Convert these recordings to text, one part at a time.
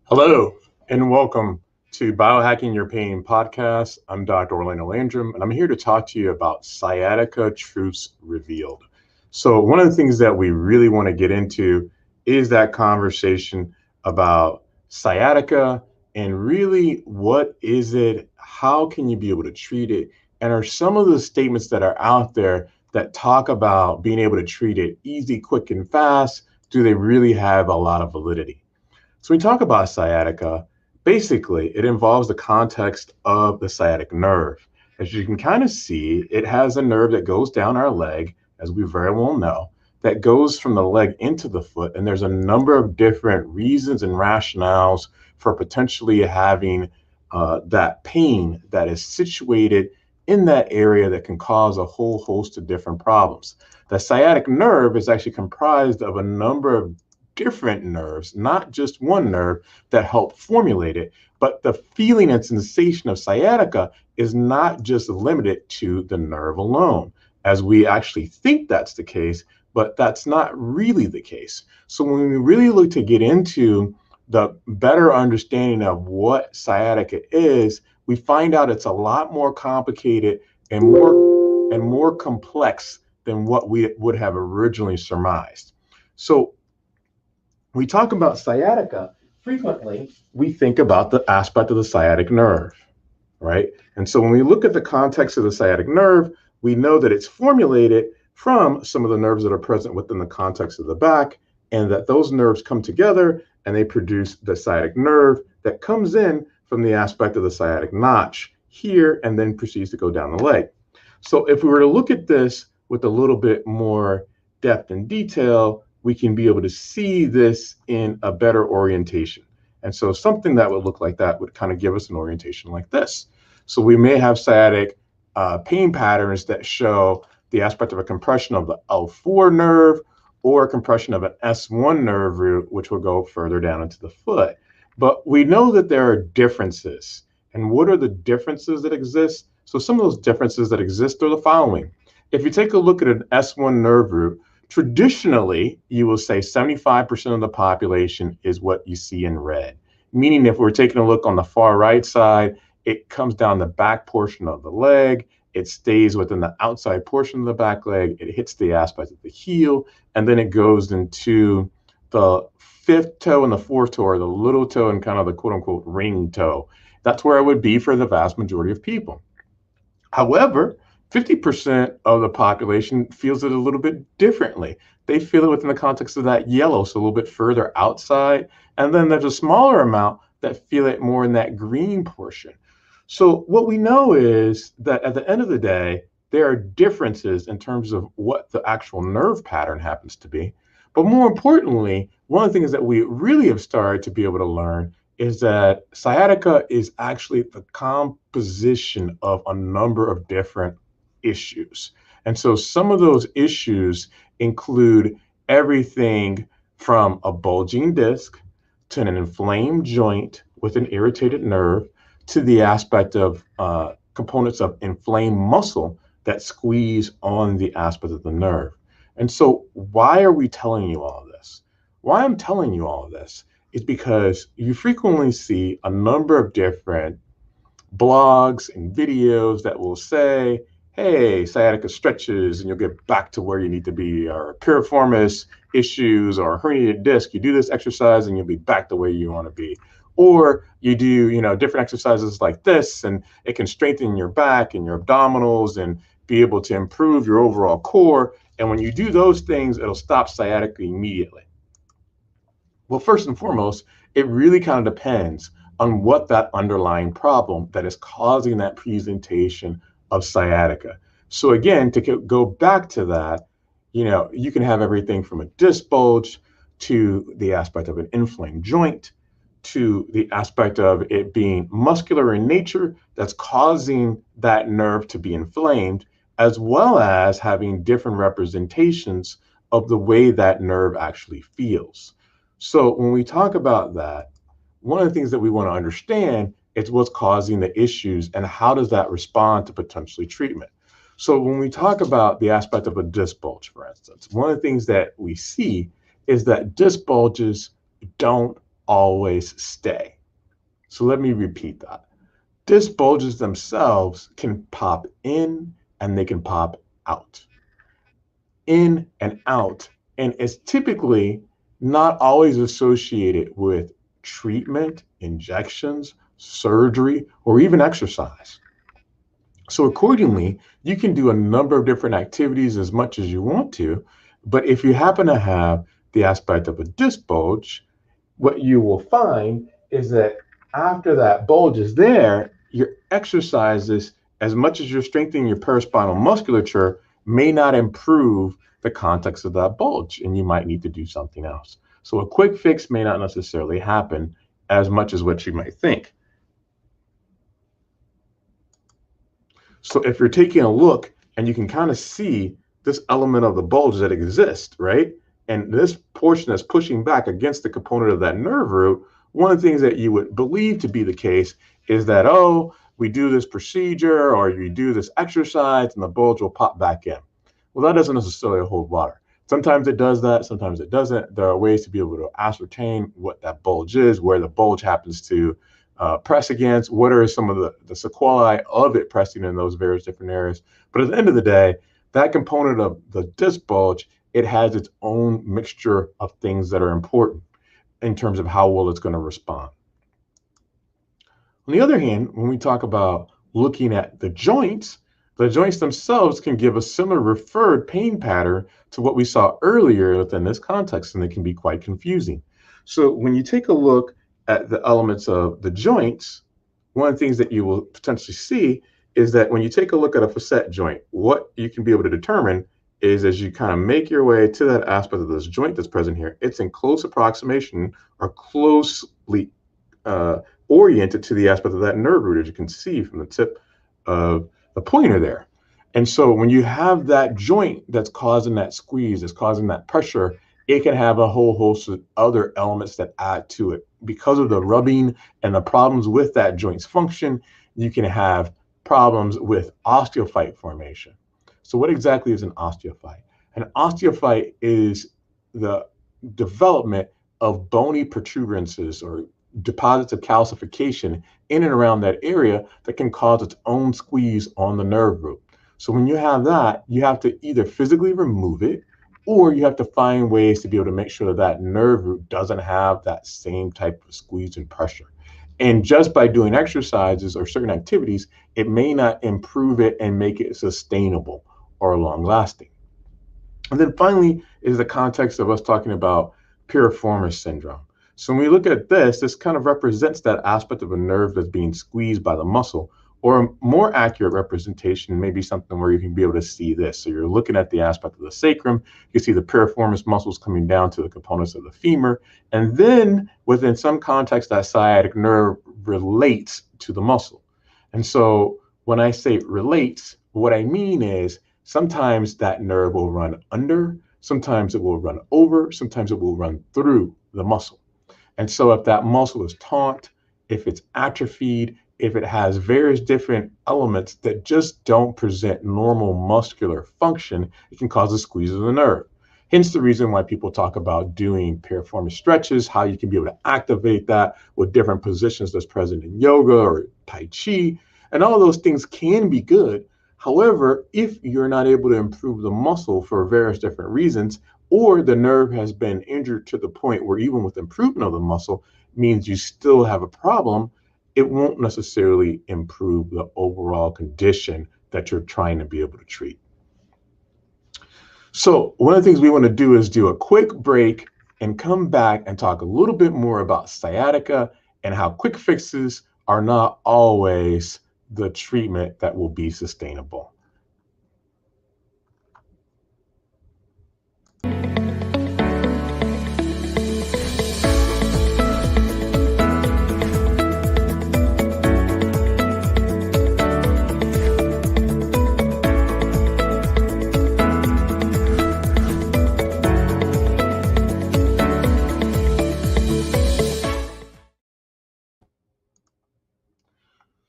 Hello, and welcome to Biohacking Your Pain podcast. I'm Dr. Orlando Landrum, and I'm here to talk to you about sciatica truths revealed. So, one of the things that we really want to get into is that conversation about sciatica and really what is it, how can you be able to treat it, and are some of the statements that are out there that talk about being able to treat it easy, quick, and fast? Do they really have a lot of validity? So when we talk about sciatica, basically it involves the context of the sciatic nerve. As you can kind of see, it has a nerve that goes down our leg, as we very well know, that goes from the leg into the foot. And there's a number of different reasons and rationales for potentially having that pain that is situated in that area that can cause a whole host of different problems. The sciatic nerve is actually comprised of a number of different nerves, not just one nerve that help formulate it, but the feeling and sensation of sciatica is not just limited to the nerve alone, as we actually think that's the case, but that's not really the case. So when we really look to get into the better understanding of what sciatica is, we find out it's a lot more complicated and more complex than what we would have originally surmised. So we talk about sciatica, frequently we think about the aspect of the sciatic nerve, right? And so when we look at the context of the sciatic nerve, we know that it's formulated from some of the nerves that are present within the context of the back, and that those nerves come together and they produce the sciatic nerve that comes in from the aspect of the sciatic notch here and then proceeds to go down the leg. So if we were to look at this with a little bit more depth and detail, we can be able to see this in a better orientation. And so something that would look like that would kind of give us an orientation like this. So we may have sciatic pain patterns that show the aspect of a compression of the L4 nerve or a compression of an S1 nerve root, which will go further down into the foot. But we know that there are differences. And what are the differences that exist? So some of those differences that exist are the following. If you take a look at an S1 nerve root, traditionally, you will say 75% of the population is what you see in red, meaning if we're taking a look on the far right side, it comes down the back portion of the leg, it stays within the outside portion of the back leg, it hits the aspect of the heel, and then it goes into the fifth toe and the fourth toe, or the little toe and kind of the quote unquote ring toe. That's where it would be for the vast majority of people. However, 50% of the population feels it a little bit differently. They feel it within the context of that yellow, so a little bit further outside. And then there's a smaller amount that feel it more in that green portion. So what we know is that at the end of the day, there are differences in terms of what the actual nerve pattern happens to be. But more importantly, one of the things that we really have started to be able to learn is that sciatica is actually the composition of a number of different issues. And so some of those issues include everything from a bulging disc to an inflamed joint with an irritated nerve to the aspect of components of inflamed muscle that squeeze on the aspect of the nerve. And so why are we telling you all of this? Why I'm telling you all of this is because you frequently see a number of different blogs and videos that will say, hey, sciatica stretches and you'll get back to where you need to be, or piriformis issues or herniated disc, you do this exercise and you'll be back to where you want to be. Or you do, different exercises like this and it can strengthen your back and your abdominals and be able to improve your overall core. And when you do those things, it'll stop sciatica immediately. Well, first and foremost, it really kind of depends on what that underlying problem that is causing that presentation of sciatica. So again, to go back to that, you can have everything from a disc bulge to the aspect of an inflamed joint to the aspect of it being muscular in nature that's causing that nerve to be inflamed, as well as having different representations of the way that nerve actually feels. So when we talk about that, one of the things that we want to understand is what's causing the issues and how does that respond to potentially treatment. So when we talk about the aspect of a disc bulge, for instance, one of the things that we see is that disc bulges don't always stay. So let me repeat that. Disc bulges themselves can pop in and they can pop out. In and out. And it's typically not always associated with treatment, injections, surgery, or even exercise. So accordingly, you can do a number of different activities as much as you want to, but if you happen to have the aspect of a disc bulge, what you will find is that after that bulge is there, your exercises, as much as you're strengthening your paraspinal musculature, may not improve the context of that bulge, and you might need to do something else. So a quick fix may not necessarily happen as much as what you might think. So if you're taking a look and you can kind of see this element of the bulge that exists, right? And this portion that's pushing back against the component of that nerve root, one of the things that you would believe to be the case is that, oh, we do this procedure or you do this exercise and the bulge will pop back in. Well, that doesn't necessarily hold water. Sometimes it does that, sometimes it doesn't. There are ways to be able to ascertain what that bulge is, where the bulge happens to press against, what are some of the sequelae of it pressing in those various different areas. But at the end of the day, that component of the disc bulge, it has its own mixture of things that are important in terms of how well it's going to respond. On the other hand, when we talk about looking at the joints themselves can give a similar referred pain pattern to what we saw earlier within this context, and they can be quite confusing. So when you take a look at the elements of the joints, one of the things that you will potentially see is that when you take a look at a facet joint, what you can be able to determine is as you kind of make your way to that aspect of this joint that's present here, it's in close approximation or closely oriented to the aspect of that nerve root, as you can see from the tip of the pointer there. And so when you have that joint that's causing that squeeze, that's causing that pressure, it can have a whole host of other elements that add to it. Because of the rubbing and the problems with that joint's function, you can have problems with osteophyte formation. So what exactly is an osteophyte? An osteophyte is the development of bony protuberances or deposits of calcification in and around that area that can cause its own squeeze on the nerve root. So when you have that, you have to either physically remove it, or you have to find ways to be able to make sure that that nerve root doesn't have that same type of squeeze and pressure. And just by doing exercises or certain activities, it may not improve it and make it sustainable or long lasting. And then finally is the context of us talking about Piriformis Syndrome. So when we look at this kind of represents that aspect of a nerve that's being squeezed by the muscle, or a more accurate representation may be something where you can be able to see this. So you're looking at the aspect of the sacrum, you see the piriformis muscles coming down to the components of the femur, and then within some context, that sciatic nerve relates to the muscle. And so when I say relates, what I mean is sometimes that nerve will run under, sometimes it will run over, sometimes it will run through the muscle. And so if that muscle is taut, if it's atrophied, if it has various different elements that just don't present normal muscular function, it can cause a squeeze of the nerve. Hence the reason why people talk about doing piriformis stretches, how you can be able to activate that with different positions that's present in yoga or Tai Chi. And all those things can be good. However, if you're not able to improve the muscle for various different reasons, or the nerve has been injured to the point where even with improvement of the muscle means you still have a problem, it won't necessarily improve the overall condition that you're trying to be able to treat. So one of the things we want to do is do a quick break and come back and talk a little bit more about sciatica and how quick fixes are not always the treatment that will be sustainable.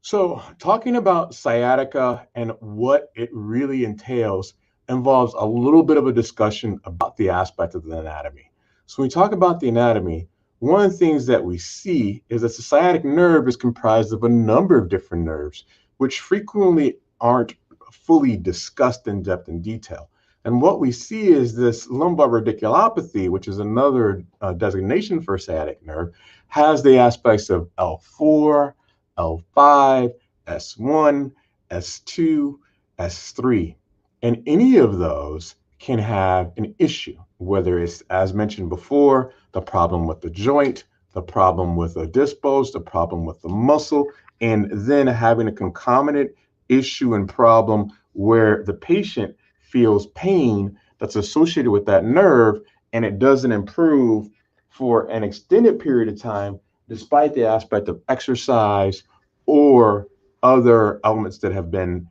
So talking about sciatica and what it really entails involves a little bit of a discussion about the aspect of the anatomy. So when we talk about the anatomy, one of the things that we see is that the sciatic nerve is comprised of a number of different nerves, which frequently aren't fully discussed in depth and detail. And what we see is this lumbar radiculopathy, which is another designation for sciatic nerve, has the aspects of L4, L5, S1, S2, S3. And any of those can have an issue, whether it's, as mentioned before, the problem with the joint, the problem with the disc bulge, the problem with the muscle, and then having a concomitant issue and problem where the patient feels pain that's associated with that nerve and it doesn't improve for an extended period of time, despite the aspect of exercise or other elements that have been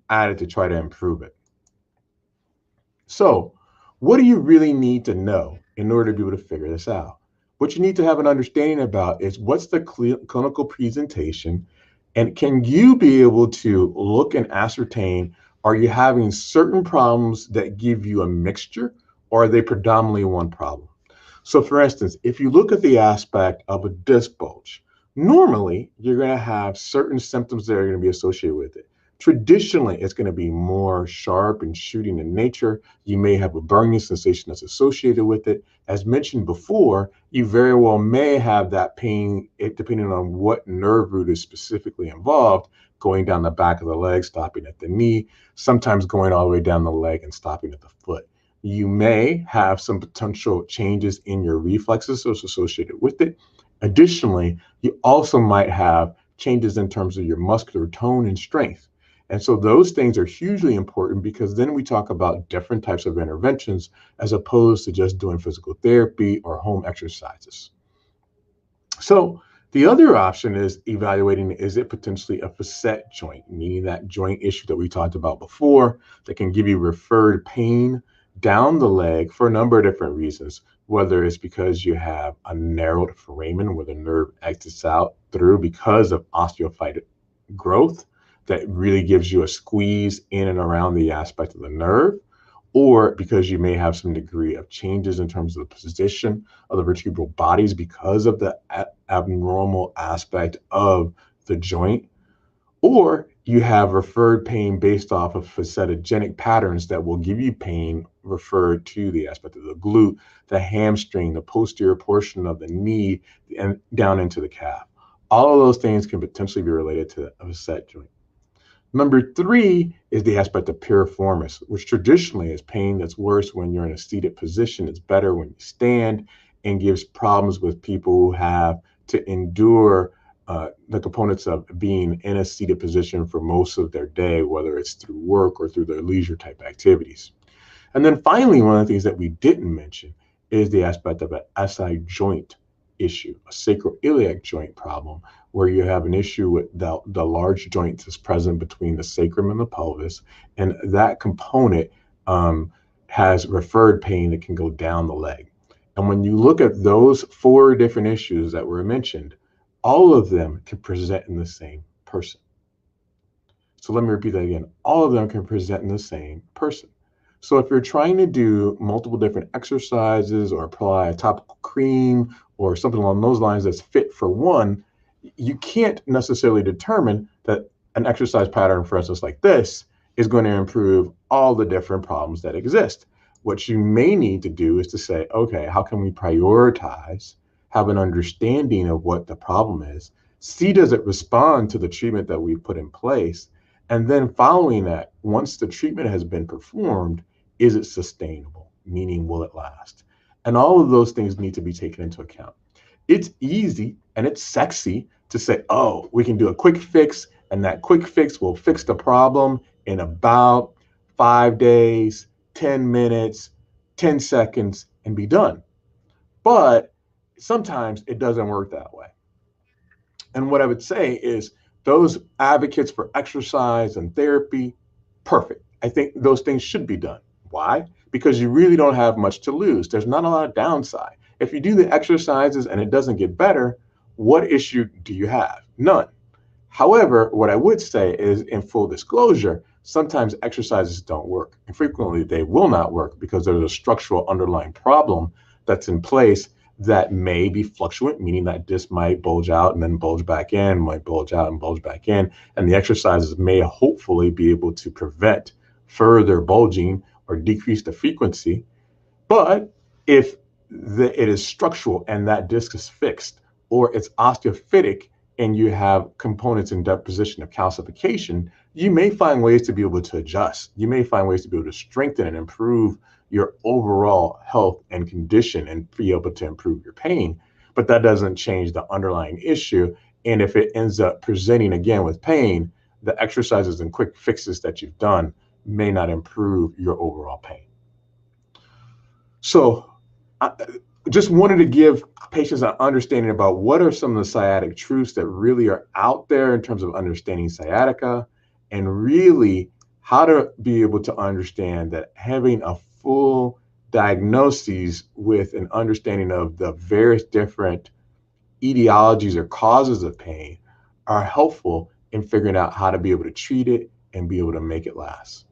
added to try to improve it. So, what do you really need to know in order to be able to figure this out? What you need to have an understanding about is what's the clinical presentation, and can you be able to look and ascertain, are you having certain problems that give you a mixture, or are they predominantly one problem? So, for instance, if you look at the aspect of a disc bulge, normally you're going to have certain symptoms that are going to be associated with it. Traditionally, it's going to be more sharp and shooting in nature. You may have a burning sensation that's associated with it. As mentioned before, you very well may have that pain, depending on what nerve root is specifically involved, going down the back of the leg, stopping at the knee, sometimes going all the way down the leg and stopping at the foot. You may have some potential changes in your reflexes associated with it. Additionally, you also might have changes in terms of your muscular tone and strength. And so those things are hugely important, because then we talk about different types of interventions as opposed to just doing physical therapy or home exercises. So the other option is evaluating, is it potentially a facet joint, meaning that joint issue that we talked about before that can give you referred pain down the leg for a number of different reasons, whether it's because you have a narrowed foramen where the nerve exits out through because of osteophytic growth that really gives you a squeeze in and around the aspect of the nerve, or because you may have some degree of changes in terms of the position of the vertebral bodies because of the abnormal aspect of the joint, or you have referred pain based off of facetogenic patterns that will give you pain referred to the aspect of the glute, the hamstring, the posterior portion of the knee, and down into the calf. All of those things can potentially be related to a facet joint. Number three is the aspect of piriformis, which traditionally is pain that's worse when you're in a seated position. It's better when you stand, and gives problems with people who have to endure the components of being in a seated position for most of their day, whether it's through work or through their leisure type activities. And then finally, one of the things that we didn't mention is the aspect of an SI joint issue, a sacroiliac joint problem, where you have an issue with the large joint that's present between the sacrum and the pelvis. And that component has referred pain that can go down the leg. And when you look at those four different issues that were mentioned, all of them can present in the same person. So let me repeat that again. All of them can present in the same person. So if you're trying to do multiple different exercises or apply a topical cream or something along those lines that's fit for one, you can't necessarily determine that an exercise pattern, for instance, like this, is going to improve all the different problems that exist. What you may need to do is to say, okay, how can we prioritize, have an understanding of what the problem is, see does it respond to the treatment that we've put in place, and then following that, once the treatment has been performed, is it sustainable? Meaning, will it last? And all of those things need to be taken into account. It's easy and it's sexy to say, oh, we can do a quick fix, and that quick fix will fix the problem in about 5 days, 10 minutes, 10 seconds, and be done. But sometimes it doesn't work that way. And what I would say is, those advocates for exercise and therapy, perfect. I think those things should be done. Why? Because you really don't have much to lose. There's not a lot of downside. If you do the exercises and it doesn't get better, what issue do you have? None. However, what I would say is, in full disclosure, sometimes exercises don't work. And frequently they will not work because there's a structural underlying problem that's in place that may be fluctuant, meaning that disc might bulge out and then bulge back in, might bulge out and bulge back in. And the exercises may hopefully be able to prevent further bulging or decrease the frequency. But if it is structural and that disc is fixed, or it's osteophytic and you have components in deposition of calcification, you may find ways to be able to adjust. You may find ways to be able to strengthen and improve your overall health and condition and be able to improve your pain. But that doesn't change the underlying issue. And if it ends up presenting again with pain, the exercises and quick fixes that you've done may not improve your overall pain. So I just wanted to give patients an understanding about what are some of the sciatic truths that really are out there in terms of understanding sciatica, and really how to be able to understand that having a full diagnosis with an understanding of the various different etiologies or causes of pain are helpful in figuring out how to be able to treat it and be able to make it last.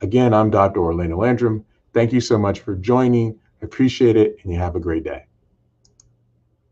Again, I'm Dr. Orlando Landrum. Thank you so much for joining. I appreciate it, and you have a great day.